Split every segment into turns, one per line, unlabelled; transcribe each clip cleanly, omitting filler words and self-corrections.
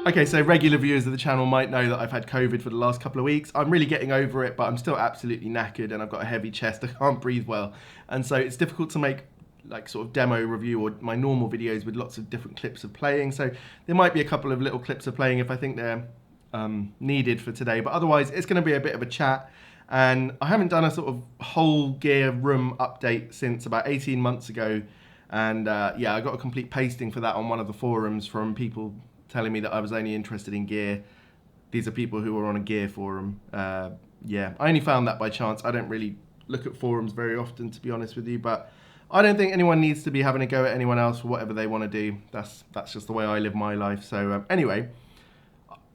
Okay, so regular viewers of the channel might know that I've had COVID for the last couple of weeks. I'm really getting over it, but I'm still absolutely knackered and I've got a heavy chest. I can't breathe well. And so it's difficult to make like sort of demo review or my normal videos with lots of different clips of playing. So there might be a couple of little clips of playing if I think they're needed for today. But otherwise, it's going to be a bit of a chat. And I haven't done a sort of whole gear room update since about 18 months ago. And yeah, I got a complete pasting for that on one of the forums from people telling me that I was only interested in gear. These are people who are on a gear forum. Yeah, I only found that by chance. I don't really look at forums very often, to be honest with you, but I don't think anyone needs to be having a go at anyone else for whatever they want to do. That's just the way I live my life. So anyway,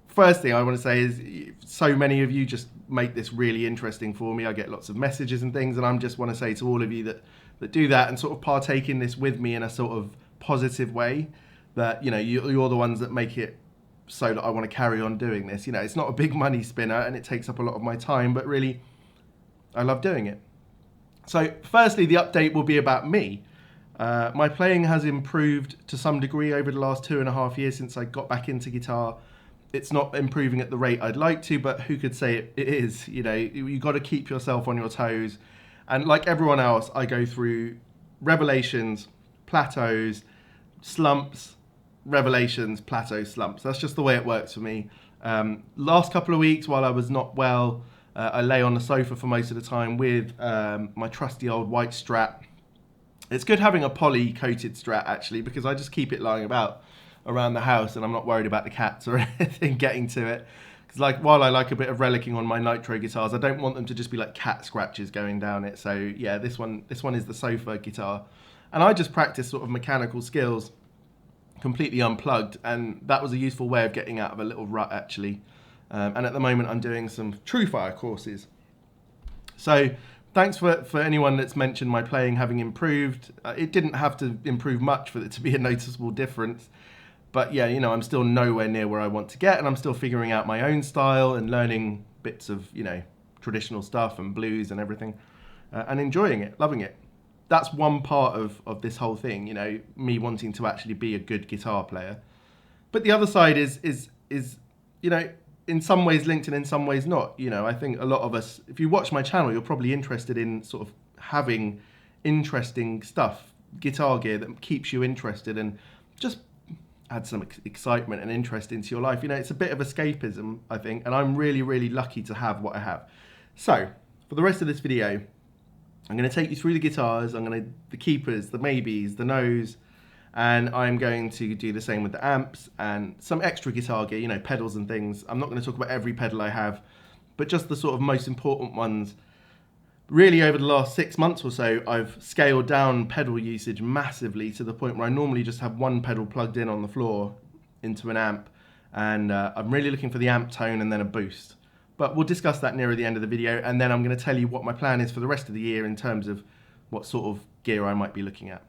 first thing I want to say is so many of you just make this really interesting for me. I get lots of messages and things, and I just want to say to all of you that do that and sort of partake in this with me in a sort of positive way, that, you know, you're the ones that make it so that I want to carry on doing this. You know, it's not a big money spinner and it takes up a lot of my time, but really, I love doing it. So firstly, the update will be about me. My playing has improved to some degree over the last 2.5 years since I got back into guitar. It's not improving at the rate I'd like to, but who could say it is? You know, you've got to keep yourself on your toes. And like everyone else, I go through revelations, plateaus, slumps, revelations, plateaus, slumps. That's just the way it works for me. Last couple of weeks while I was not well, I lay on the sofa for most of the time with my trusty old White Strat. It's good having a poly coated Strat actually, because I just keep it lying about around the house and I'm not worried about the cats or anything getting to it. Because like, while I like a bit of relicking on my nitro guitars, I don't want them to just be like cat scratches going down it. So yeah, this one is the sofa guitar. And I just practice sort of mechanical skills completely unplugged, and that was a useful way of getting out of a little rut actually. And at the moment I'm doing some TrueFire courses. So thanks for anyone that's mentioned my playing having improved. It didn't have to improve much for it to be a noticeable difference. But yeah, you know, I'm still nowhere near where I want to get, and I'm still figuring out my own style and learning bits of, you know, traditional stuff and blues and everything, and enjoying it, loving it. That's one part of this whole thing, you know, me wanting to actually be a good guitar player. But the other side is you know, in some ways linked and in some ways not. You know, I think a lot of us, if you watch my channel, you're probably interested in sort of having interesting stuff, guitar gear that keeps you interested and just add some excitement and interest into your life. You know, it's a bit of escapism, I think, and I'm really, really lucky to have what I have. So, for the rest of this video, I'm going to take you through the guitars, the keepers, the maybes, the no's, and I'm going to do the same with the amps and some extra guitar gear, you know, pedals and things. I'm not going to talk about every pedal I have, but just the sort of most important ones. Really, over the last 6 months or so, I've scaled down pedal usage massively to the point where I normally just have one pedal plugged in on the floor into an amp, and I'm really looking for the amp tone and then a boost. But we'll discuss that nearer the end of the video, and then I'm going to tell you what my plan is for the rest of the year in terms of what sort of gear I might be looking at.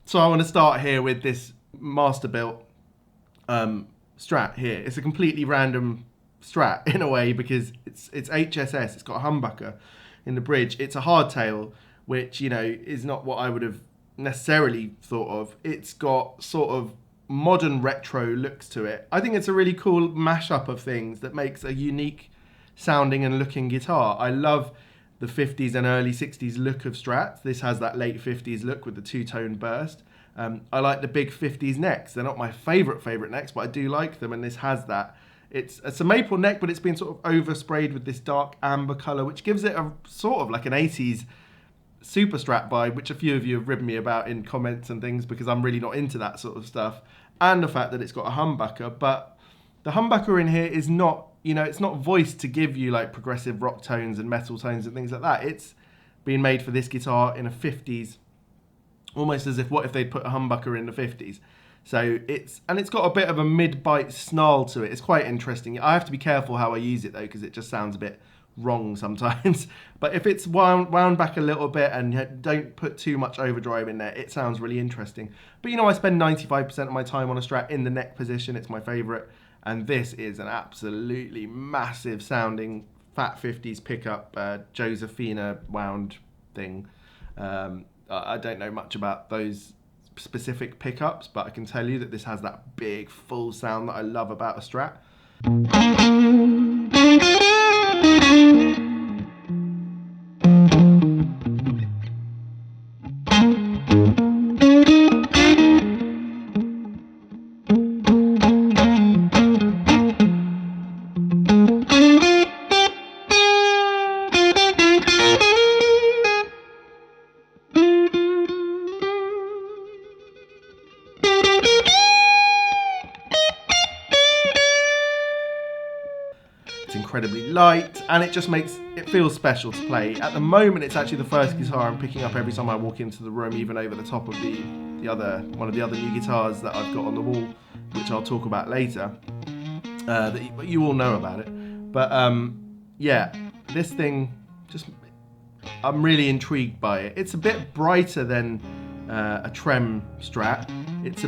So I want to start here with this Masterbuilt Strat here. It's a completely random Strat in a way because it's HSS. It's got a humbucker in the bridge. It's a hardtail, which, you know, is not what I would have necessarily thought of. It's got sort of modern retro looks to it. I think it's a really cool mashup of things that makes a unique sounding and looking guitar. I love the 50s and early 60s look of Strats. This has that late 50s look with the two-tone burst. I like the big 50s necks. They're not my favorite necks, but I do like them, and this has that. It's a maple neck, but it's been sort of oversprayed with this dark amber color, which gives it a sort of like an 80s super Strat vibe, which a few of you have written me about in comments and things because I'm really not into that sort of stuff. And the fact that it's got a humbucker, but the humbucker in here is not, you know, it's not voiced to give you like progressive rock tones and metal tones and things like that. It's been made for this guitar in a 50s, almost as if what if they'd put a humbucker in the 50s. So it's got a bit of a mid-bite snarl to it. It's quite interesting. I have to be careful how I use it though, because it just sounds a bit wrong sometimes. But if it's wound back a little bit and don't put too much overdrive in there, it sounds really interesting. But you know, I spend 95% of my time on a Strat in the neck position. It's my favorite. And this is an absolutely massive sounding Fat 50s pickup, Josephina wound thing. I don't know much about those specific pickups, but I can tell you that this has that big full sound that I love about a Strat. It's incredibly light, and it just makes it feel special to play. At the moment, it's actually the first guitar I'm picking up every time I walk into the room, even over the top of one of the other new guitars that I've got on the wall, which I'll talk about later. But you all know about it. But yeah, this thing I'm really intrigued by it. It's a bit brighter than a Trem Strat. It's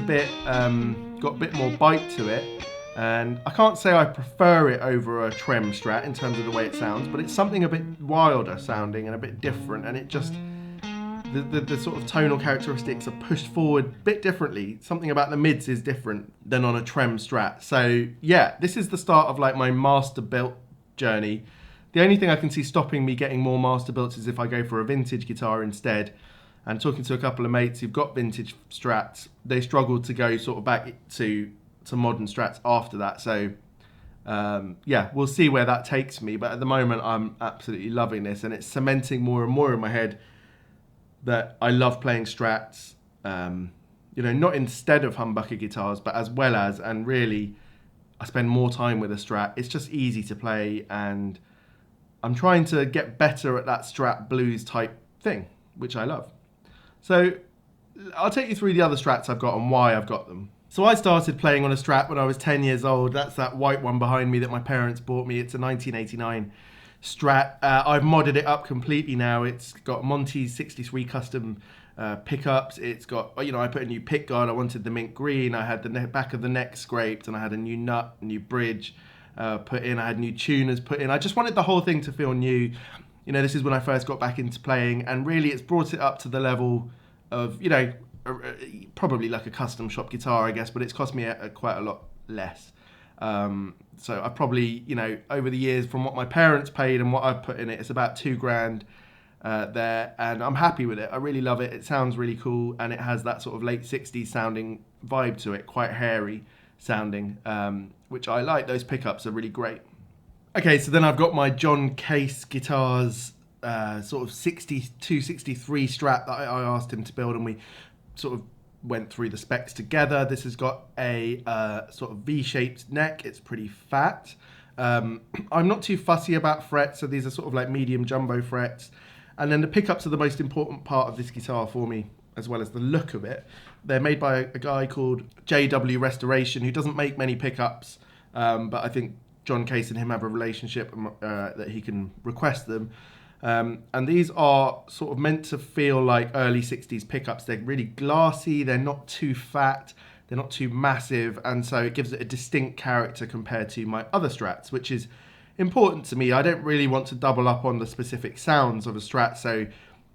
got a bit more bite to it. And I can't say I prefer it over a Trem Strat in terms of the way it sounds, but it's something a bit wilder sounding and a bit different, and it just, the sort of tonal characteristics are pushed forward a bit differently. Something about the mids is different than on a Trem Strat. So yeah, this is the start of like my Masterbuilt journey. The only thing I can see stopping me getting more Masterbuilts is if I go for a vintage guitar instead. And talking to a couple of mates who've got vintage Strats, they struggled to go sort of back to modern Strats after that. So yeah, we'll see where that takes me. But at the moment, I'm absolutely loving this, and it's cementing more and more in my head that I love playing Strats. You know, not instead of humbucker guitars, but as well as, and really, I spend more time with a Strat. It's just easy to play, and I'm trying to get better at that Strat blues type thing, which I love. So I'll take you through the other Strats I've got and why I've got them. So I started playing on a Strat when I was 10 years old. That's that white one behind me that my parents bought me. It's a 1989 Strat. I've modded it up completely now. It's got Monty's 63 custom pickups. It's got, you know, I put a new pick guard. I wanted the mint green. I had the back of the neck scraped, and I had a new nut, a new bridge put in. I had new tuners put in. I just wanted the whole thing to feel new. You know, this is when I first got back into playing, and really it's brought it up to the level of, you know, probably like a custom shop guitar, I guess, but it's cost me quite a lot less. So I probably, you know, over the years, from what my parents paid and what I've put in it, it's about $2,000 there, and I'm happy with it. I really love it. It sounds really cool, and it has that sort of late 60s sounding vibe to it, quite hairy sounding, which I like. Those pickups are really great. Okay, so then I've got my John Case Guitars sort of 62, 63 Strat that I asked him to build, and we sort of went through the specs together. This has got a sort of V-shaped neck. It's pretty fat. I'm not too fussy about frets, so these are sort of like medium jumbo frets. And then the pickups are the most important part of this guitar for me, as well as the look of it. They're made by a guy called JW Restoration, who doesn't make many pickups, but I think John Case and him have a relationship that he can request them. And these are sort of meant to feel like early 60s pickups. They're really glassy, they're not too fat, they're not too massive, and so it gives it a distinct character compared to my other Strats, which is important to me. I don't really want to double up on the specific sounds of a Strat, so,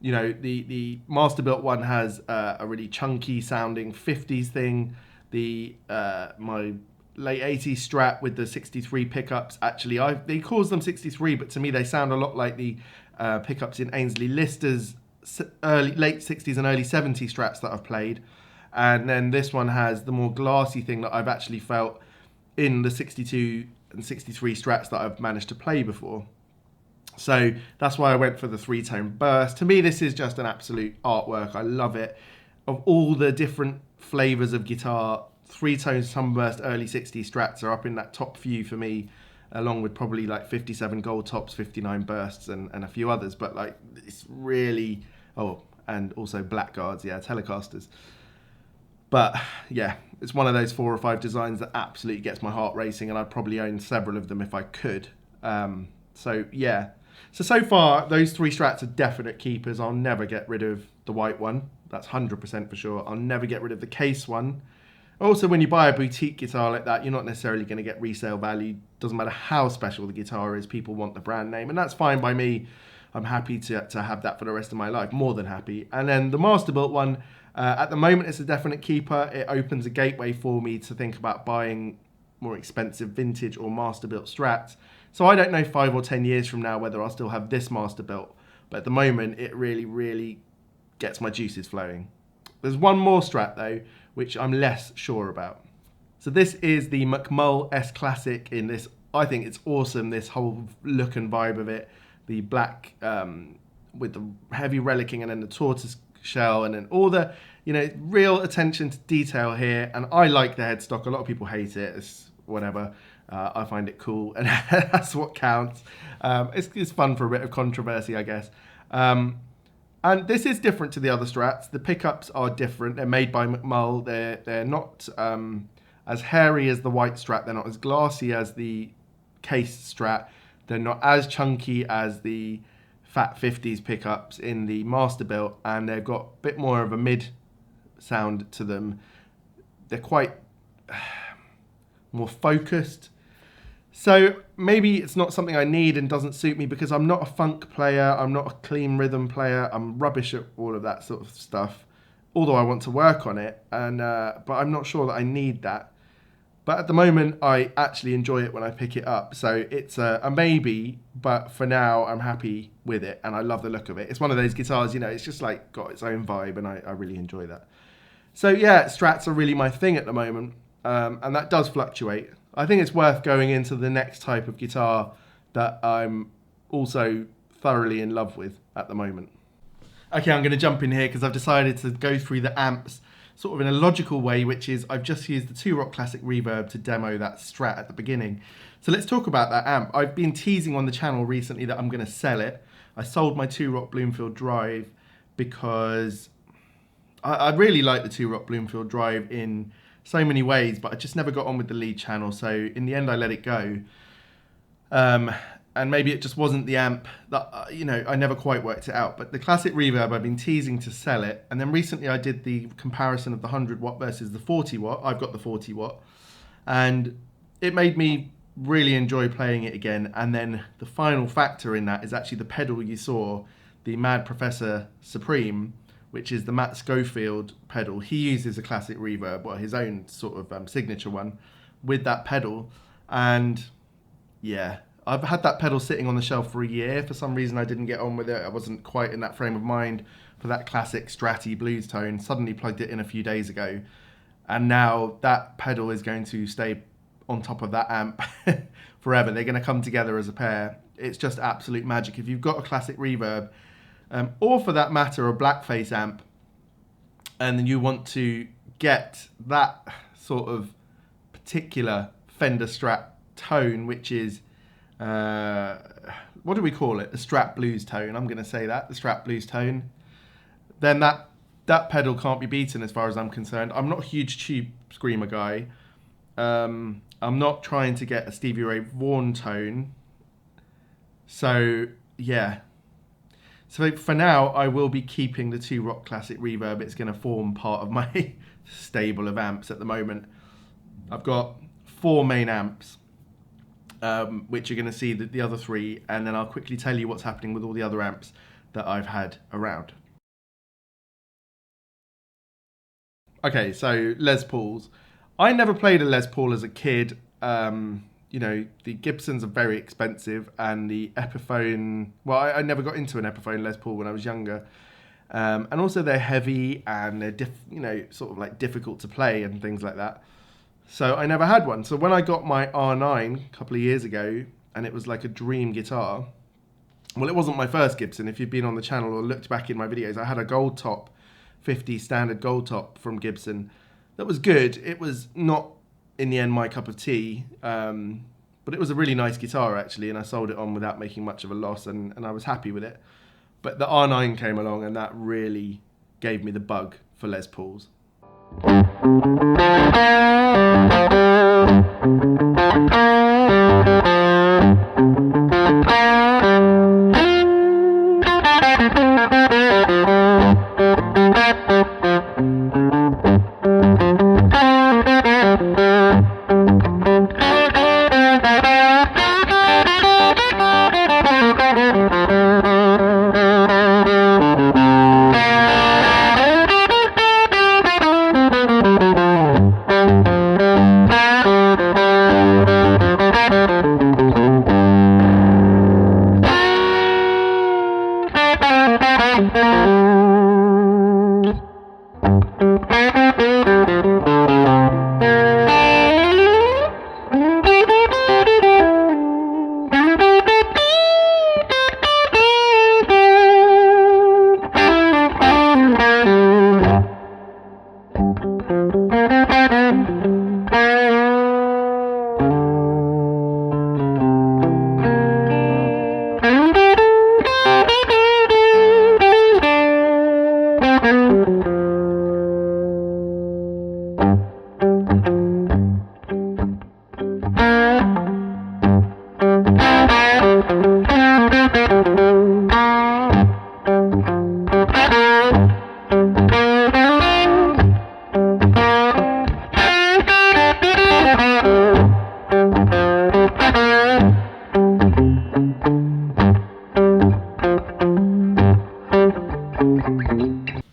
you know, the Masterbuilt one has a really chunky sounding 50s thing. My late 80s Strat with the 63 pickups, actually, they calls them 63, but to me they sound a lot like the pickups in Aynsley Lister's late 60s and early 70s Strats that I've played. And then this one has the more glassy thing that I've actually felt in the 62 and 63 Strats that I've managed to play before. So that's why I went for the 3-tone burst. To me, this is just an absolute artwork. I love it. Of all the different flavors of guitar, 3-tone sunburst early 60s Strats are up in that top few for me, along with probably like 57 Goldtops, 59 bursts, and a few others. But like, it's really, and also blackguards, yeah, Telecasters. But yeah, it's one of those 4 or 5 designs that absolutely gets my heart racing, and I'd probably own several of them if I could. So yeah, So far, those 3 Strats are definite keepers. I'll never get rid of the white one. That's 100% for sure. I'll never get rid of the case one. Also, when you buy a boutique guitar like that, you're not necessarily going to get resale value. Doesn't matter how special the guitar is, people want the brand name, and that's fine by me. I'm happy to have that for the rest of my life, more than happy. And then the Masterbuilt one, at the moment, it's a definite keeper. It opens a gateway for me to think about buying more expensive vintage or Masterbuilt Strats. So I don't know 5 or 10 years from now whether I'll still have this Masterbuilt, but at the moment, it really, really gets my juices flowing. There's one more Strat though, which I'm less sure about. So this is the Macmull S Classic in this. I think it's awesome, this whole look and vibe of it. The black with the heavy relicking and then the tortoise shell and then all the, you know, real attention to detail here. And I like the headstock. A lot of people hate it. It's whatever. I find it cool and that's what counts. It's fun for a bit of controversy, I guess. And this is different to the other Strats. The pickups are different. They're made by Macmull. They're not as hairy as the White Strat. They're not as glassy as the case Strat. They're not as chunky as the Fat 50s pickups in the Masterbuilt, and they've got a bit more of a mid sound to them. They're quite more focused. So maybe it's not something I need and doesn't suit me because I'm not a funk player, I'm not a clean rhythm player, I'm rubbish at all of that sort of stuff, although I want to work on it, and but I'm not sure that I need that. But at the moment, I actually enjoy it when I pick it up. So it's a maybe, but for now, I'm happy with it, and I love the look of it. It's one of those guitars, you know, it's just like got its own vibe, and I really enjoy that. So yeah, Strats are really my thing at the moment, and that does fluctuate. I think it's worth going into the next type of guitar that I'm also thoroughly in love with at the moment. Okay, I'm going to jump in here because I've decided to go through the amps sort of in a logical way, which is I've just used the 2 Rock Classic Reverb to demo that Strat at the beginning. So let's talk about that amp. I've been teasing on the channel recently that I'm going to sell it. I sold my 2 Rock Bloomfield Drive because I really like the 2 Rock Bloomfield Drive in so many ways, but I just never got on with the lead channel. So in the end, I let it go. And maybe it just wasn't the amp that, you know, I never quite worked it out. But the Classic Reverb, I've been teasing to sell it. And then recently I did the comparison of the 100 watt versus the 40 watt. I've got the 40 watt. And it made me really enjoy playing it again. And then the final factor in that is actually the pedal you saw, the Mad Professor Supreme, which is the Matt Schofield pedal. He uses a Classic Reverb, or his own sort of signature one, with that pedal. And yeah, I've had that pedal sitting on the shelf for a year. For some reason, I didn't get on with it. I wasn't quite in that frame of mind for that classic Stratty blues tone. Suddenly plugged it in a few days ago. And now that pedal is going to stay on top of that amp forever. They're going to come together as a pair. It's just absolute magic. If you've got a Classic Reverb, or for that matter, a blackface amp, and then you want to get that sort of particular Fender Strat tone, which is what do we call it? The Strat blues tone. I'm going to say that, the Strat blues tone. Then that pedal can't be beaten as far as I'm concerned. I'm not a huge tube screamer guy. I'm not trying to get a Stevie Ray Vaughan tone. So yeah. So for now, I will be keeping the 2 Rock Classic Reverb. It's going to form part of my stable of amps at the moment. I've got 4 main amps, which you're going to see the other 3, and then I'll quickly tell you what's happening with all the other amps that I've had around. Okay, so Les Pauls. I never played a Les Paul as a kid. You know, the Gibsons are very expensive, and the Epiphone, well, I never got into an Epiphone Les Paul when I was younger. And also they're heavy and they're, you know, sort of like difficult to play and things like that. So I never had one. So when I got my R9 a couple of years ago, and it was like a dream guitar, well, it wasn't my first Gibson. If you've been on the channel or looked back in my videos, I had a Goldtop 50 standard Goldtop from Gibson. That was good. It was not, in the end, my cup of tea, but it was a really nice guitar actually, and I sold it on without making much of a loss, and I was happy with it. But the R9 came along, and that really gave me the bug for Les Pauls.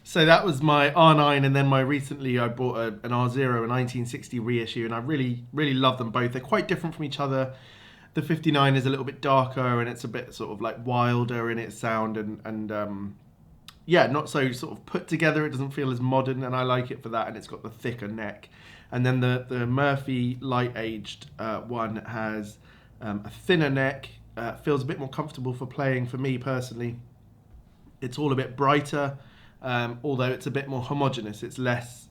So that was my R9, and then recently I bought an R0, a 1960 reissue, and I really love them both. They're quite different from each other. The 59 is a little bit darker, and it's a bit sort of like wilder in its sound, and yeah, not so sort of put together. It doesn't feel as modern, and I like it for that, and it's got the thicker neck. And then the Murphy light aged one has a thinner neck, feels a bit more comfortable for playing for me personally. It's all a bit brighter. Although it's a bit more homogeneous, it's less,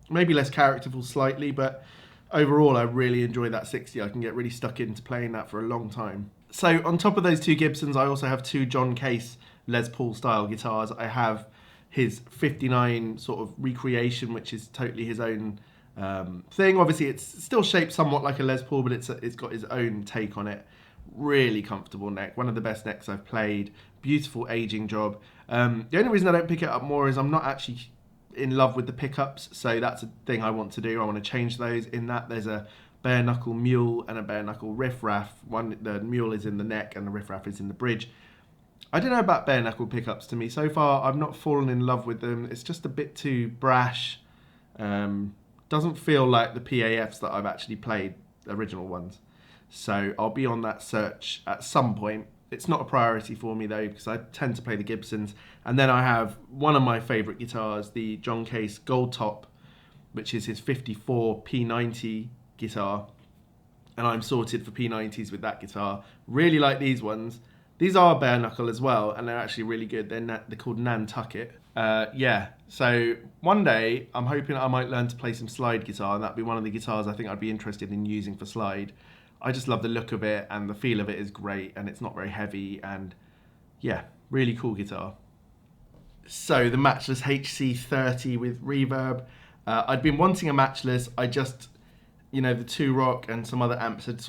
maybe less characterful slightly, but overall I really enjoy that 60. I can get really stuck into playing that for a long time. So on top of those two Gibsons, I also have two John Case Les Paul style guitars. I have his 59 sort of recreation, which is totally his own thing. Obviously it's still shaped somewhat like a Les Paul, but it's got his own take on it. Really comfortable neck, one of the best necks I've played. Beautiful aging job. The only reason I don't pick it up more is I'm not actually in love with the pickups, so that's a thing I want to do. I want to change those. In that there's a bare knuckle mule and a bare knuckle riff raff. The mule is in the neck and the riff raff is in the bridge. I don't know about bare knuckle pickups. To me so far I've not fallen in love with them. It's just a bit too brash. Doesn't feel like the PAFs that I've actually played, the original ones. So I'll be on that search at some point. It's not a priority for me though, because I tend to play the Gibsons. And then I have one of my favourite guitars, the John Case Goldtop, which is his 54 P90 guitar. And I'm sorted for P90s with that guitar. Really like these ones. These are bare knuckle as well, and they're actually really good. They're called Nantucket. Yeah, so one day I'm hoping I might learn to play some slide guitar, and that'd be one of the guitars I think I'd be interested in using for slide. I just love the look of it, and the feel of it is great, and it's not very heavy, and yeah, really cool guitar. So the Matchless HC30 with Reverb. I'd been wanting a Matchless. I just, the 2 Rock and some other amps had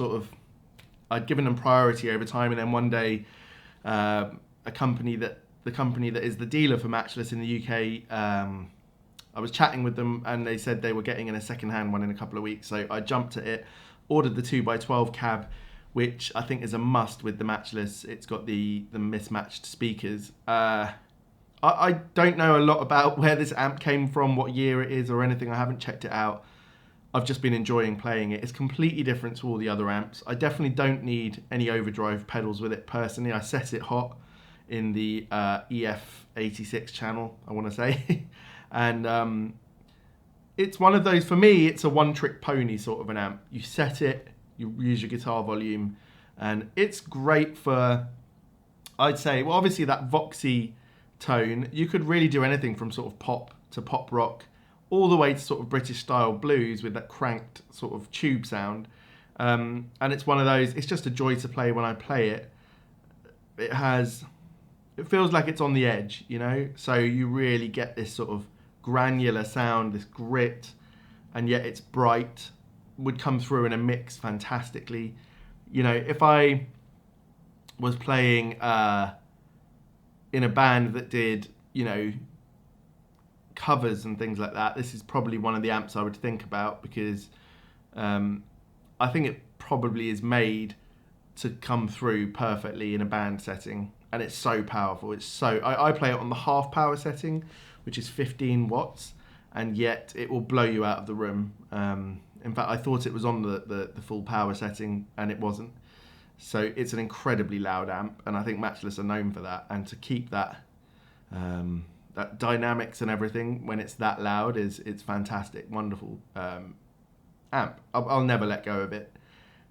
I'd given them priority over time, and then one day the company that is the dealer for Matchless in the UK, I was chatting with them, and they said they were getting in a second-hand one in a couple of weeks, so I jumped at it. Ordered the 2x12 cab, which I think is a must with the Matchless. It's got the mismatched speakers. I don't know a lot about where this amp came from, what year it is or anything. I haven't checked it out. I've just been enjoying playing it. It's completely different to all the other amps. I definitely don't need any overdrive pedals with it personally. I set it hot in the EF86 channel, I want to say. And it's one of those, for me, it's a one-trick pony sort of an amp. You set it, you use your guitar volume, and it's great for, I'd say, well, obviously that Voxy tone, you could really do anything from sort of pop to pop rock, all the way to sort of British style blues with that cranked sort of tube sound. And it's one of those, it's just a joy to play when I play it. It feels like it's on the edge, so you really get this sort of granular sound, this grit, and yet it's bright, would come through in a mix fantastically. If I was playing in a band that did, covers and things like that, this is probably one of the amps I would think about, because I think it probably is made to come through perfectly in a band setting, and it's so powerful. I play it on the half power setting, which is 15 watts, and yet it will blow you out of the room. In fact, I thought it was on the full power setting, and it wasn't. So it's an incredibly loud amp, and I think Matchless are known for that. And to keep that that dynamics and everything when it's that loud it's fantastic, wonderful amp. I'll never let go of it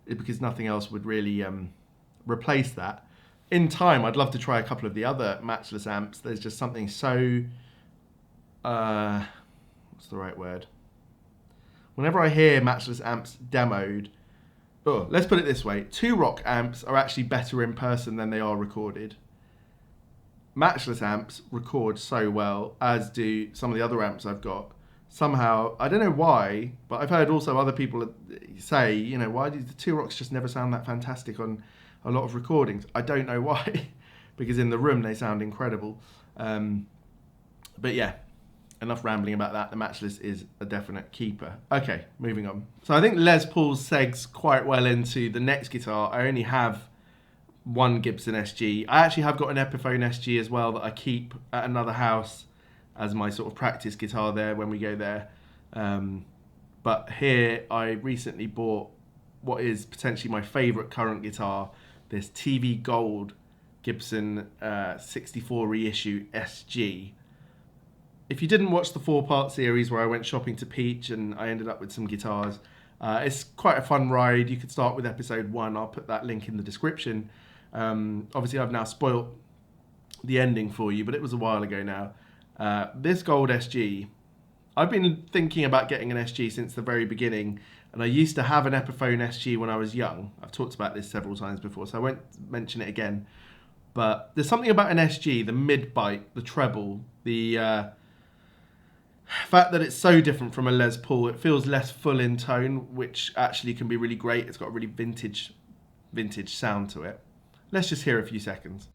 because nothing else would really replace that. In time, I'd love to try a couple of the other Matchless amps. There's just something so what's the right word? Whenever I hear Matchless amps demoed, let's put it this way, 2-rock amps are actually better in person than they are recorded. Matchless amps record so well, as do some of the other amps I've got. Somehow, I don't know why, but I've heard also other people say, you know, why do the 2-rocks just never sound that fantastic on a lot of recordings? I don't know why, because in the room they sound incredible. But yeah, enough rambling about that. The Matchless is a definite keeper. Okay, moving on. So I think Les Paul's segs quite well into the next guitar. I only have one Gibson SG. I actually have got an Epiphone SG as well that I keep at another house as my sort of practice guitar there when we go there. But here I recently bought what is potentially my favourite current guitar, this TV Gold Gibson 64 reissue SG. If you didn't watch the 4-part series where I went shopping to Peach and I ended up with some guitars, it's quite a fun ride. You could start with episode 1. I'll put that link in the description. Obviously I've now spoilt the ending for you, but it was a while ago now. This Gold SG, I've been thinking about getting an SG since the very beginning, and I used to have an Epiphone SG when I was young. I've talked about this several times before, so I won't mention it again. But there's something about an SG, the mid-bite, the treble, the fact that it's so different from a Les Paul. It feels less full in tone, which actually can be really great. It's got a really vintage sound to it. Let's just hear a few seconds.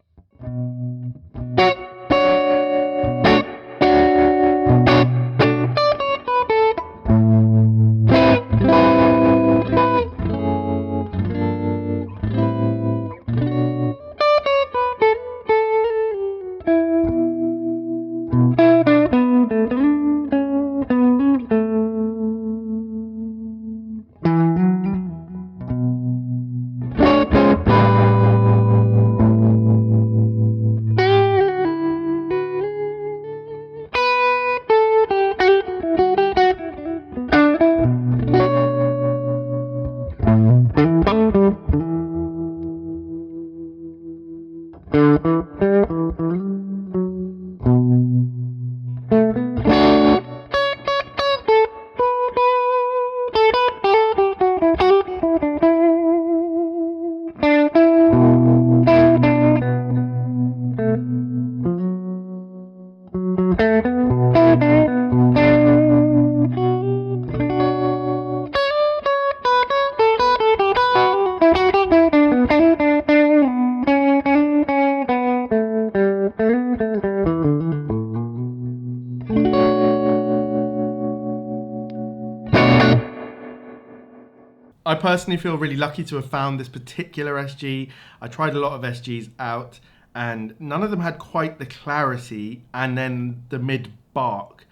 I personally feel really lucky to have found this particular SG. I tried a lot of SGs out and none of them had quite the clarity and then the mid-bark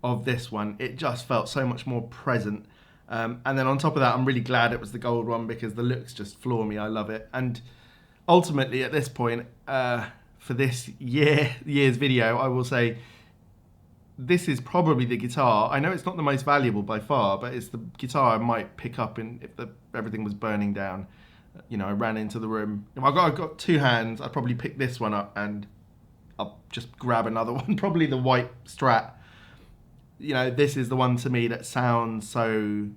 of this one. It just felt so much more present. And then on top of that, I'm really glad it was the gold one because the looks just floor me. I love it. And ultimately at this point, for this year's video, I will say this is probably the guitar. I know it's not the most valuable by far, but it's the guitar I might pick up if everything was burning down. You know, I ran into the room. If I've got 2 hands, I'd probably pick this one up and I'll just grab another one, probably the White Strat. You know, this is the one to me that sounds so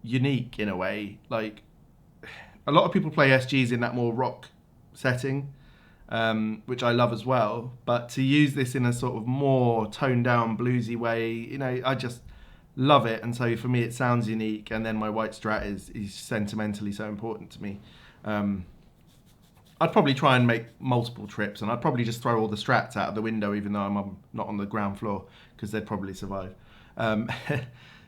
unique in a way. Like, a lot of people play SGs in that more rock setting, which I love as well. But to use this in a sort of more toned down bluesy way, you know, I just love it. And so for me, it sounds unique. And then my White Strat is sentimentally so important to me. I'd probably try and make multiple trips, and I'd probably just throw all the Strats out of the window, even though I'm not on the ground floor, because they'd probably survive.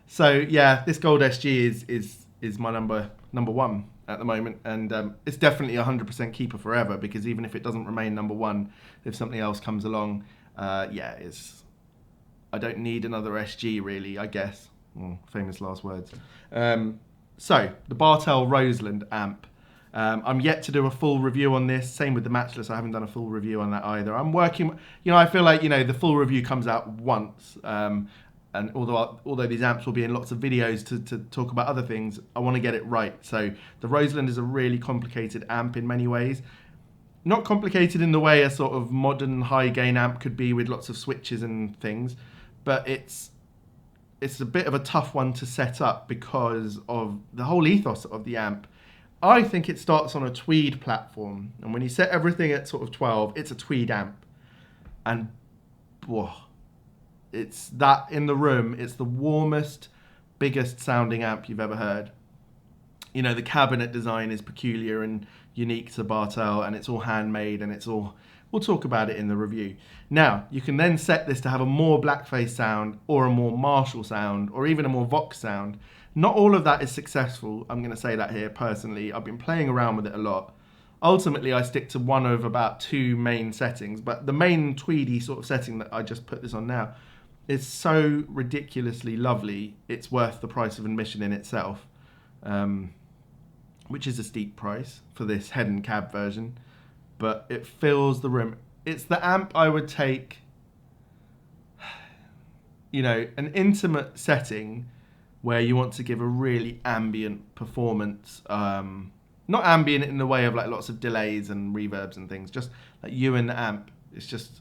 So yeah, this Gold SG is my number one at the moment, and it's definitely 100% keeper forever, because even if it doesn't remain number one, if something else comes along, yeah, I don't need another SG really, I guess. Famous last words. So, the Bartel Roseland amp. I'm yet to do a full review on this. Same with the Matchless. I haven't done a full review on that either. I'm working, I feel like, the full review comes out once. And although these amps will be in lots of videos to talk about other things, I want to get it right. So the Roseland is a really complicated amp in many ways. Not complicated in the way a sort of modern high gain amp could be with lots of switches and things, but it's a bit of a tough one to set up because of the whole ethos of the amp. I think it starts on a tweed platform, and when you set everything at sort of 12, it's a tweed amp. And whoa, it's that in the room, it's the warmest, biggest sounding amp you've ever heard. The cabinet design is peculiar and unique to Bartel, and it's all handmade, and we'll talk about it in the review. Now, you can then set this to have a more blackface sound, or a more Marshall sound, or even a more Vox sound. Not all of that is successful, I'm going to say that here personally. I've been playing around with it a lot. Ultimately, I stick to one of about 2 main settings, but the main tweedy sort of setting that I just put this on now is so ridiculously lovely, it's worth the price of admission in itself, which is a steep price for this head and cab version, but it fills the room. It's the amp I would take, an intimate setting where you want to give a really ambient performance, not ambient in the way of like lots of delays and reverbs and things, just like you and the amp. It's just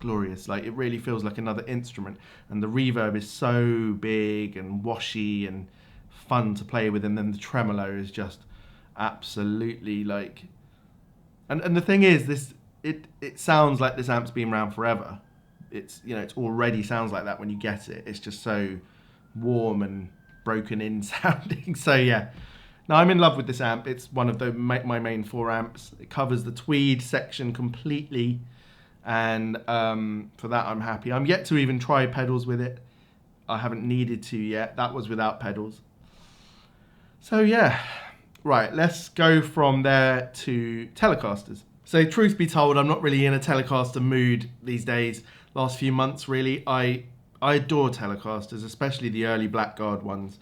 glorious. Like, it really feels like another instrument, and the reverb is so big and washy and fun to play with, and then the tremolo is just absolutely like, and the thing is, it sounds like this amp's been around forever. It's it already sounds like that when you get it. It's just so warm and broken in sounding. So yeah, now I'm in love with this amp. It's one of my main 4 amps. It covers the tweed section completely, and for that I'm happy. I'm yet to even try pedals with it. I haven't needed to yet. That was without pedals. So yeah, right, let's go from there to Telecasters. So truth be told, I'm not really in a Telecaster mood these days. Last few months, really, I adore Telecasters, especially the early Blackguard ones.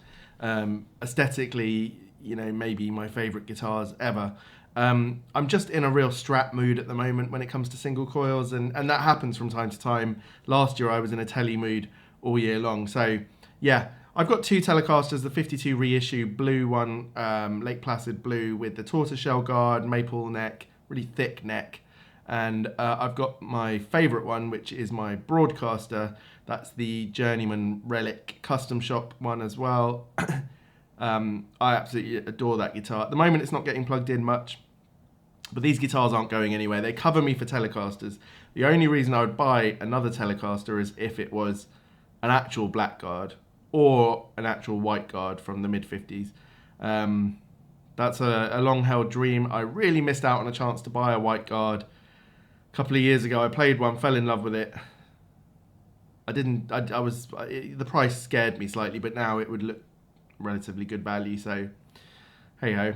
Aesthetically, maybe my favourite guitars ever. I'm just in a real Strat mood at the moment when it comes to single coils, and that happens from time to time. Last year I was in a Tele mood all year long. So yeah, I've got 2 Telecasters, the 52 reissue blue one, Lake Placid blue with the tortoiseshell guard, maple neck, really thick neck. And I've got my favourite one, which is my Broadcaster. That's the Journeyman Relic custom shop one as well. I absolutely adore that guitar. At the moment, it's not getting plugged in much, but these guitars aren't going anywhere. They cover me for Telecasters. The only reason I would buy another Telecaster is if it was an actual Blackguard or an actual White Guard from the mid-50s. That's a long-held dream. I really missed out on a chance to buy a White Guard. A couple of years ago, I played one, fell in love with it. The price scared me slightly, but now it would look relatively good value, so hey ho.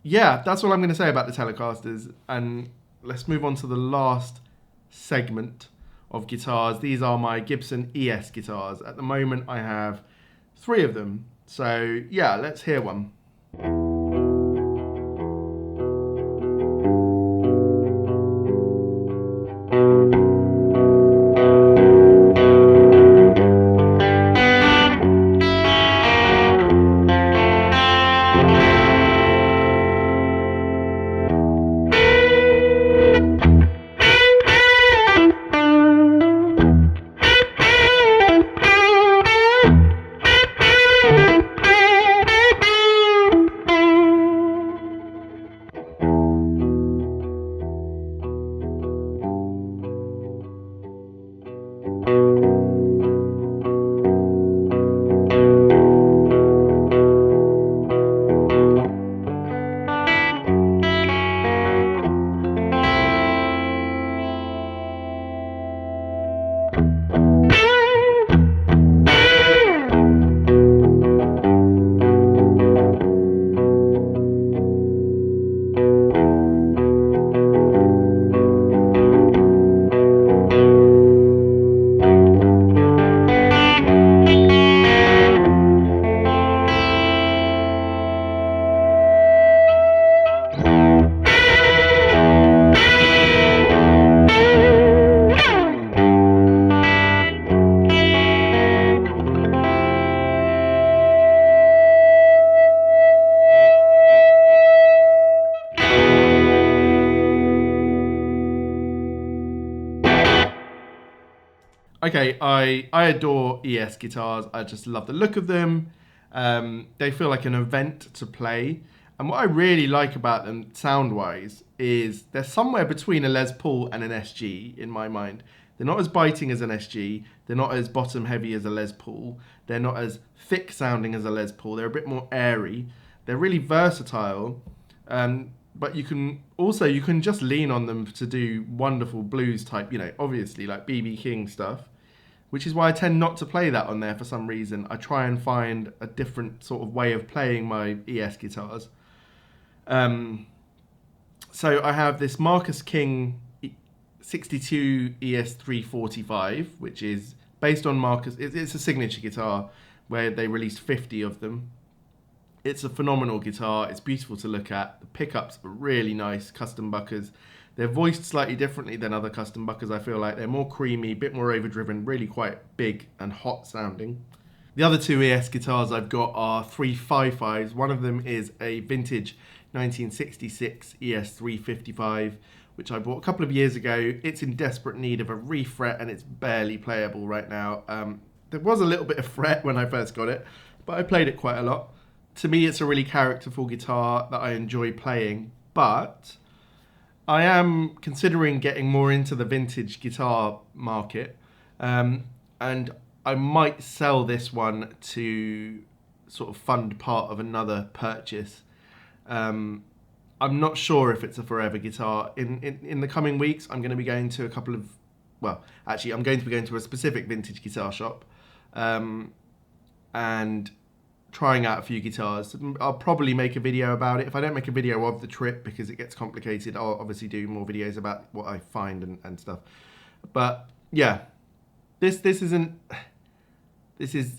Yeah, that's all I'm going to say about the Telecasters, and let's move on to the last segment of guitars. These are my Gibson ES guitars. At the moment I have 3 of them, so yeah, let's hear one. Okay, I adore ES guitars. I just love the look of them. They feel like an event to play. And what I really like about them sound-wise is they're somewhere between a Les Paul and an SG in my mind. They're not as biting as an SG. They're not as bottom-heavy as a Les Paul. They're not as thick-sounding as a Les Paul. They're a bit more airy. They're really versatile. But you can just lean on them to do wonderful blues type, obviously like BB King stuff, which is why I tend not to play that on there for some reason. I try and find a different sort of way of playing my ES guitars. So I have this Marcus King 62 ES345, which is based on Marcus. It's a signature guitar where they released 50 of them. It's a phenomenal guitar. It's beautiful to look at. The pickups are really nice, custom buckers. They're voiced slightly differently than other custom buckers, I feel like. They're more creamy, a bit more overdriven, really quite big and hot sounding. The other two ES guitars I've got are 355s. One of them is a vintage 1966 ES355, which I bought a couple of years ago. It's in desperate need of a refret and it's barely playable right now. There was a little bit of fret when I first got it, but I played it quite a lot. To me, it's a really characterful guitar that I enjoy playing, but I am considering getting more into the vintage guitar market, and I might sell this one to sort of fund part of another purchase. I'm not sure if it's a forever guitar. In the coming weeks, I'm going to be going to a couple of, well, actually, I'm going to be going to a specific vintage guitar shop, and trying out a few guitars. I'll probably make a video about it. If I don't make a video of the trip because it gets complicated, I'll obviously do more videos about what I find and stuff. But yeah, this is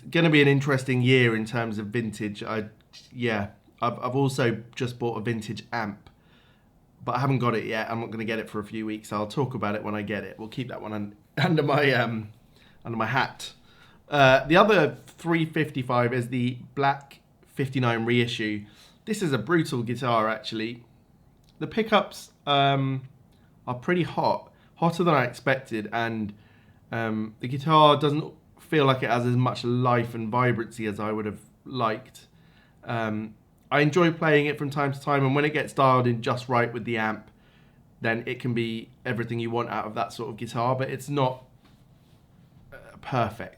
going to be an interesting year in terms of vintage. I've also just bought a vintage amp, but I haven't got it yet. I'm not going to get it for a few weeks. I'll talk about it when I get it. We'll keep that one under my hat. The other 355 is the Black 59 reissue. This is a brutal guitar, actually. The pickups are pretty hot, hotter than I expected, and the guitar doesn't feel like it has as much life and vibrancy as I would have liked. I enjoy playing it from time to time, and when it gets dialed in just right with the amp, then it can be everything you want out of that sort of guitar, but it's not perfect.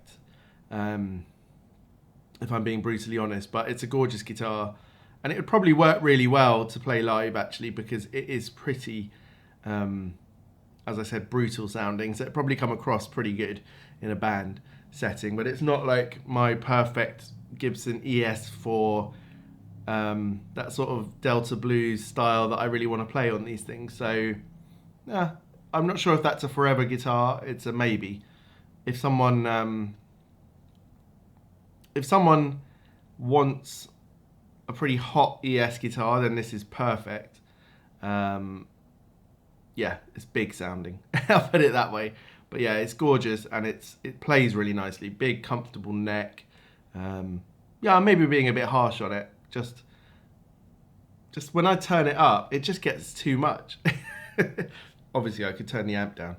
If I'm being brutally honest, but it's a gorgeous guitar, and it would probably work really well to play live, actually, because it is pretty, as I said, brutal sounding, so it'd probably come across pretty good in a band setting, but it's not like my perfect Gibson ES for that sort of Delta blues style that I really want to play on these things. So I'm not sure if that's a forever guitar. It's a maybe. If someone wants a pretty hot ES guitar, then this is perfect. Yeah, it's big sounding. I'll put it that way. But yeah, it's gorgeous, and it plays really nicely. Big, comfortable neck. Yeah, I'm maybe being a bit harsh on it. Just when I turn it up, it just gets too much. Obviously, I could turn the amp down.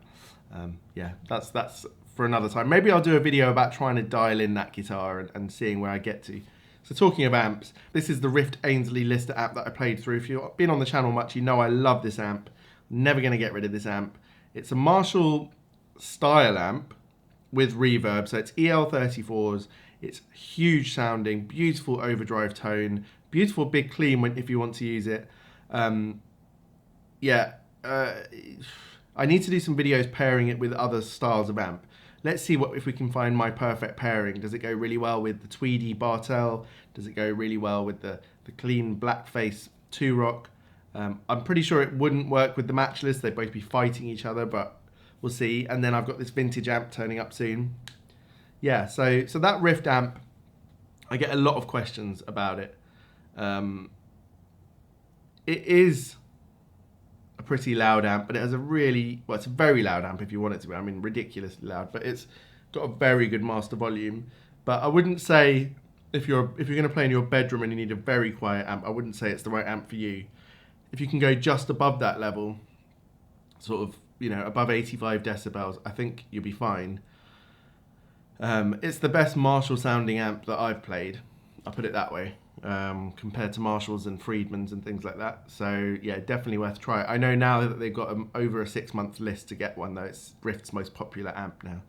Yeah, that's for another time. Maybe I'll do a video about trying to dial in that guitar and seeing where I get to. So talking of amps, this is the Rift Aynsley Lister amp that I played through. If you've been on the channel much, you know I love this amp. Never going to get rid of this amp. It's a Marshall style amp with reverb, so it's EL34s. It's huge sounding, beautiful overdrive tone, beautiful big clean if you want to use it. I need to do some videos pairing it with other styles of amp. Let's see if we can find my perfect pairing. Does it go really well with the tweedy Bartel? Does it go really well with the clean blackface 2-rock? I'm pretty sure it wouldn't work with the Matchless. They'd both be fighting each other, but we'll see. And then I've got this vintage amp turning up soon. Yeah, so that Rift amp, I get a lot of questions about it. It is a pretty loud amp, but it has it's a very loud amp if you want it to be. I mean, ridiculously loud, but it's got a very good master volume. But I wouldn't say if you're going to play in your bedroom and you need a very quiet amp, I wouldn't say it's the right amp for you. If you can go just above that level, sort of, above 85 decibels, I think you'll be fine. It's the best Marshall sounding amp that I've played. I'll put it that way. Compared to Marshalls and Friedmans and things like that. So yeah, definitely worth a try. I know now that they've got over a 6-month list to get one, though. It's Rift's most popular amp now.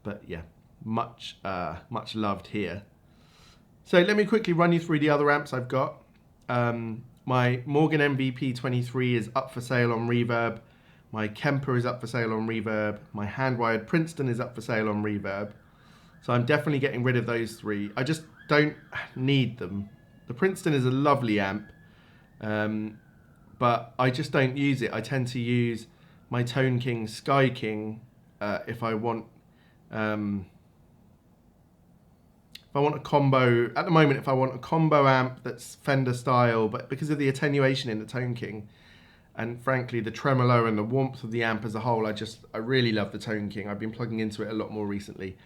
But yeah, much loved here. So let me quickly run you through the other amps I've got. My Morgan MVP 23 is up for sale on Reverb. My Kemper is up for sale on Reverb. My hand-wired Princeton is up for sale on Reverb. So I'm definitely getting rid of those three. I just don't need them. The Princeton is a lovely amp, but I just don't use it. I tend to use my Tone King, Sky King if I want a combo. At the moment, if I want a combo amp that's Fender style, but because of the attenuation in the Tone King, and frankly the tremolo and the warmth of the amp as a whole, I really love the Tone King. I've been plugging into it a lot more recently.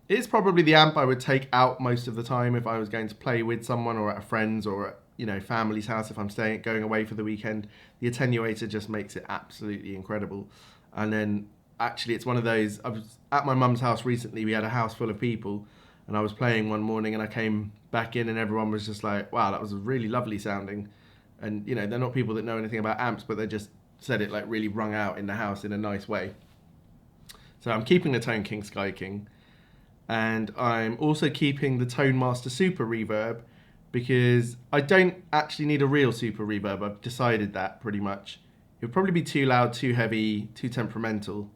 It's probably the amp I would take out most of the time if I was going to play with someone or at a friend's or at, family's house if I'm going away for the weekend. The attenuator just makes it absolutely incredible. And then actually it's one of those, I was at my mum's house recently, we had a house full of people, and I was playing one morning and I came back in and everyone was just like, wow, that was really lovely sounding. And they're not people that know anything about amps, but they just said it like really rung out in the house in a nice way. So I'm keeping the Tone King, Sky King. And I'm also keeping the Tone Master Super Reverb because I don't actually need a real Super Reverb. I've decided that pretty much. It would probably be too loud, too heavy, too temperamental.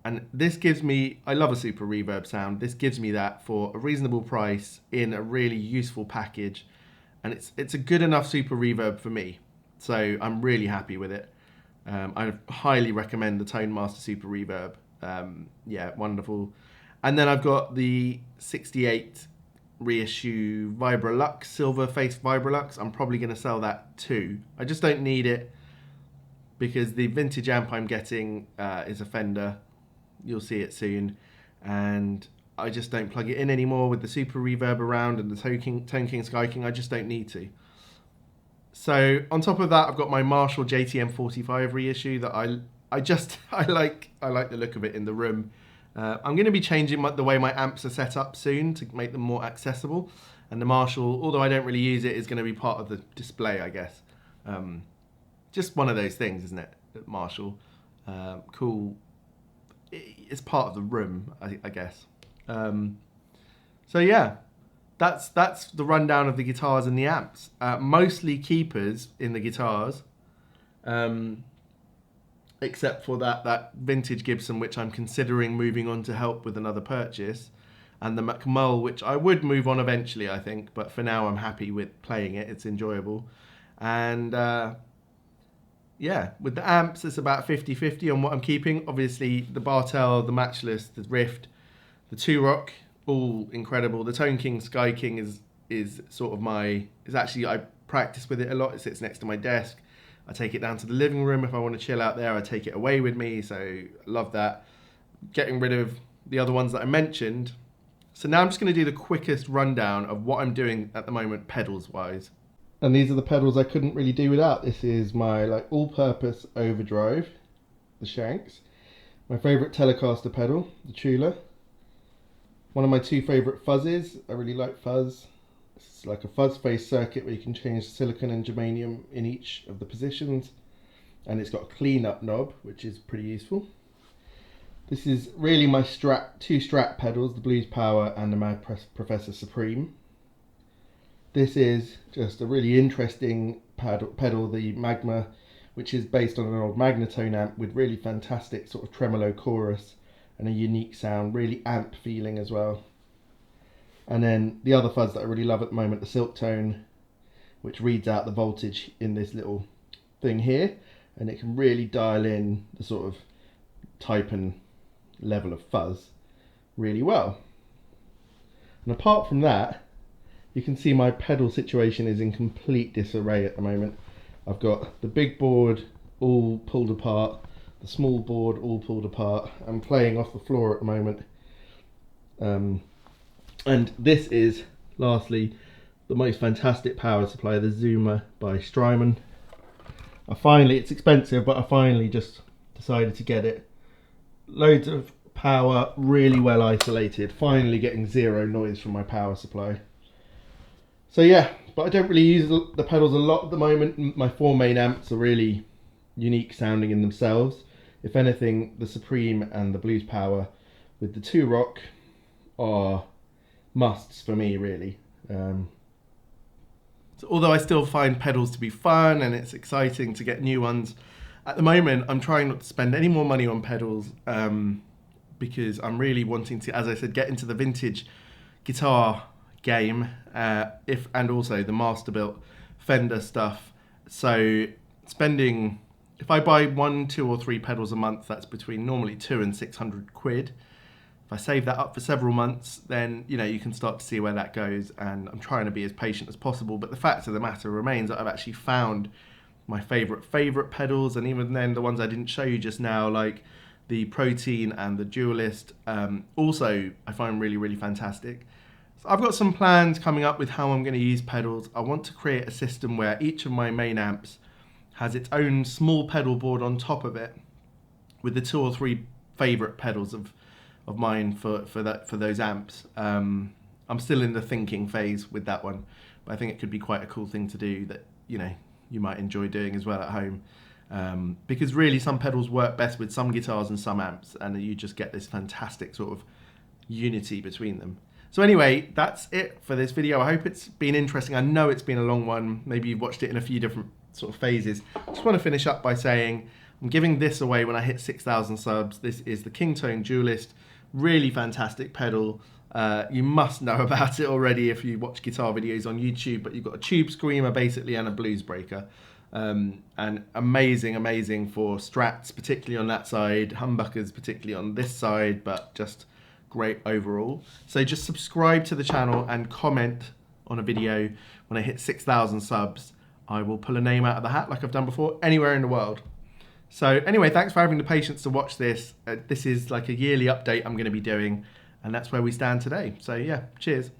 And this gives me, I love a Super Reverb sound. This gives me that for a reasonable price in a really useful package. And it's a good enough Super Reverb for me. So I'm really happy with it. I highly recommend the Tone Master Super Reverb. Yeah, wonderful. And then I've got the 68 reissue Vibrolux, silver face Vibrolux. I'm probably going to sell that too. I just don't need it because the vintage amp I'm getting is a Fender. You'll see it soon. And I just don't plug it in anymore with the Super Reverb around and the Tone King, Sky King. I just don't need to. So on top of that, I've got my Marshall JTM 45 reissue that I like the look of it in the room. I'm going to be changing the way my amps are set up soon to make them more accessible. And the Marshall, although I don't really use it, is going to be part of the display, I guess. Just one of those things, isn't it? Marshall. Cool. It's part of the room, I guess. So yeah, that's the rundown of the guitars and the amps. Mostly keepers in the guitars. Except for that vintage Gibson, which I'm considering moving on to help with another purchase, and the Macmull, which I would move on eventually, I think, but for now I'm happy with playing it. It's enjoyable. And yeah, with the amps, it's about 50-50 on what I'm keeping. Obviously, the Bartel, the Matchless, the Rift, the Two Rock, all incredible. The Tone King, Sky King is sort of actually, I practice with it a lot. It sits next to my desk. I take it down to the living room if I want to chill out there. I take it away with me, so I love that. Getting rid of the other ones that I mentioned. So now I'm just going to do the quickest rundown of what I'm doing at the moment pedals-wise. And these are the pedals I couldn't really do without. This is my all-purpose overdrive, the Shanks. My favourite Telecaster pedal, the Tula. One of my two favourite fuzzes. I really like fuzz. It's like a fuzz face circuit where you can change silicon and germanium in each of the positions, and it's got a clean up knob, which is pretty useful. This is really my two Strat pedals, the Blues Power and the Mad Professor Supreme. This is just a really interesting pedal, the Magma, which is based on an old Magnatone amp with really fantastic sort of tremolo chorus and a unique sound, really amp feeling as well. And then the other fuzz that I really love at the moment, the Silk Tone, which reads out the voltage in this little thing here, and it can really dial in the sort of type and level of fuzz really well. And apart from that, you can see my pedal situation is in complete disarray at the moment. I've got the big board all pulled apart, the small board all pulled apart. I'm playing off the floor at the moment. And this is, lastly, the most fantastic power supply, the Zoomer by Strymon. It's expensive, but I finally just decided to get it. Loads of power really well isolated. Finally getting zero noise from my power supply. So yeah, but I don't really use the pedals a lot at the moment. My 4 main amps are really unique sounding in themselves. If anything, the Supreme and the Blues Power with the 2 Rock are musts for me, really. So although I still find pedals to be fun and it's exciting to get new ones, at the moment I'm trying not to spend any more money on pedals because I'm really wanting to, as I said, get into the vintage guitar game and also the Masterbuilt Fender stuff. So spending, if I buy 1, 2 or 3 pedals a month, that's between normally 200 and 600 quid. If I save that up for several months, then you can start to see where that goes, and I'm trying to be as patient as possible. But the fact of the matter remains that I've actually found my favorite pedals, and even then the ones I didn't show you just now, like the Protein and the Dualist, also I find really fantastic. So I've got some plans coming up with how I'm going to use pedals. I want to create a system where each of my main amps has its own small pedal board on top of it with the 2 or 3 favorite pedals of mine for those amps. I'm still in the thinking phase with that one, but I think it could be quite a cool thing to do that you might enjoy doing as well at home, because really some pedals work best with some guitars and some amps, and you just get this fantastic sort of unity between them. So anyway, that's it for this video. I hope it's been interesting. I know it's been a long one. Maybe you've watched it in a few different sort of phases. I just want to finish up by saying I'm giving this away when I hit 6,000 subs. This is the Kingtone Dualist. Really fantastic pedal. You must know about it already if you watch guitar videos on YouTube, but you've got a tube screamer basically and a blues breaker. And amazing for strats, particularly on that side, humbuckers particularly on this side, but just great overall. So just subscribe to the channel and comment on a video. When I hit 6,000 subs, I will pull a name out of the hat like I've done before anywhere in the world. So anyway, thanks for having the patience to watch this. This is like a yearly update I'm going to be doing, and that's where we stand today. So yeah, cheers.